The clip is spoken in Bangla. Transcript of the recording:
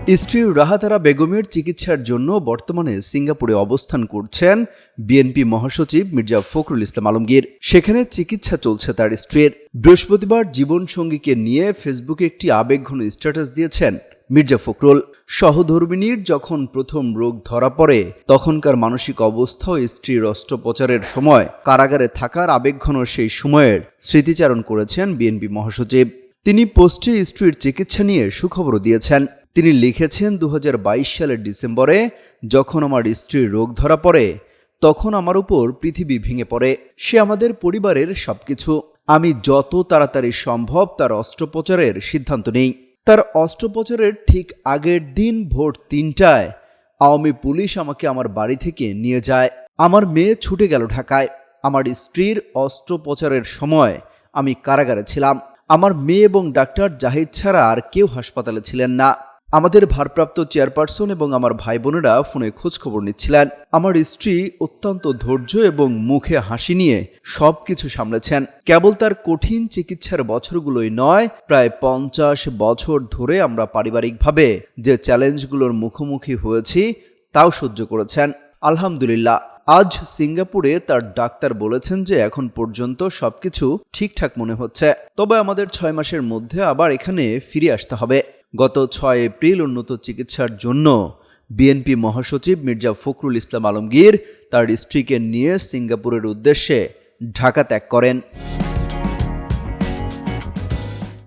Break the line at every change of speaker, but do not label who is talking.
স্ত্রী রাহাতারা বেগমের চিকিৎসার জন্য বর্তমানে সিঙ্গাপুরে অবস্থান করছেন বিএনপি মহাসচিব মির্জা ফখরুল ইসলাম আলমগীর। সেখানে চিকিৎসা চলছে তার স্ত্রীর। বৃহস্পতিবার জীবনসঙ্গীকে নিয়ে ফেসবুকে একটি আবেগঘন স্ট্যাটাস দিয়েছেন মির্জা ফখরুল। সহধর্মিণীর যখন প্রথম রোগ ধরা পড়ে তখনকার মানসিক অবস্থা ও স্ত্রীর অস্ত্রোপচারের সময় কারাগারে থাকার আবেগঘন সেই সময়ের স্মৃতিচারণ করেছেন বিএনপি মহাসচিব। তিনি পোস্টে স্ত্রীর চিকিৎসা নিয়ে সুখবরও দিয়েছেন। তিনি লিখেছেন, 2022 সালের ডিসেম্বরে যখন আমার স্ত্রীর রোগ ধরা পড়ে তখন আমার উপর পৃথিবী ভেঙে পড়ে। সে আমাদের পরিবারের সবকিছু। আমি যত তাড়াতাড়ি সম্ভব তার অস্ত্রোপচারের সিদ্ধান্ত নেই। তার অস্ত্রোপচারের ঠিক আগের দিন ভোর 3টায় আওয়ামী পুলিশ আমাকে আমার বাড়ি থেকে নিয়ে যায়। আমার মেয়ে ছুটে গেল ঢাকায়। আমার স্ত্রীর অস্ত্রোপচারের সময় আমি কারাগারে ছিলাম। আমার মেয়ে এবং ডাক্তার জাহিদ ছাড়া আর কেউ হাসপাতালে ছিলেন না। আমাদের ভারপ্রাপ্ত চেয়ারপারসন এবং আমার ভাই বোনেরা ফোনে খোঁজখবর নিচ্ছিলেন। আমার স্ত্রী অত্যন্ত ধৈর্য এবং মুখে হাসি নিয়ে সবকিছু সামলেছেন। কেবল তার কঠিন চিকিৎসার বছরগুলোই নয়, প্রায় 50 বছর ধরে আমরা পারিবারিকভাবে যে চ্যালেঞ্জগুলোর মুখোমুখি হয়েছি তাও সহ্য করেছেন। আলহামদুলিল্লাহ। আজ সিঙ্গাপুরে তার ডাক্তার বলেছেন যে এখন পর্যন্ত সবকিছু ঠিকঠাক মনে হচ্ছে, তবে আমাদের 6 মাসের মধ্যে আবার এখানে ফিরে আসতে হবে। গত 6 এপ্রিল উন্নত চিকিৎসার জন্য বিএনপি মহাসচিব মির্জা ফখরুল ইসলাম আলমগীর তার স্ত্রীকে নিয়ে সিঙ্গাপুরের উদ্দেশ্যে ঢাকা ত্যাগ করেন।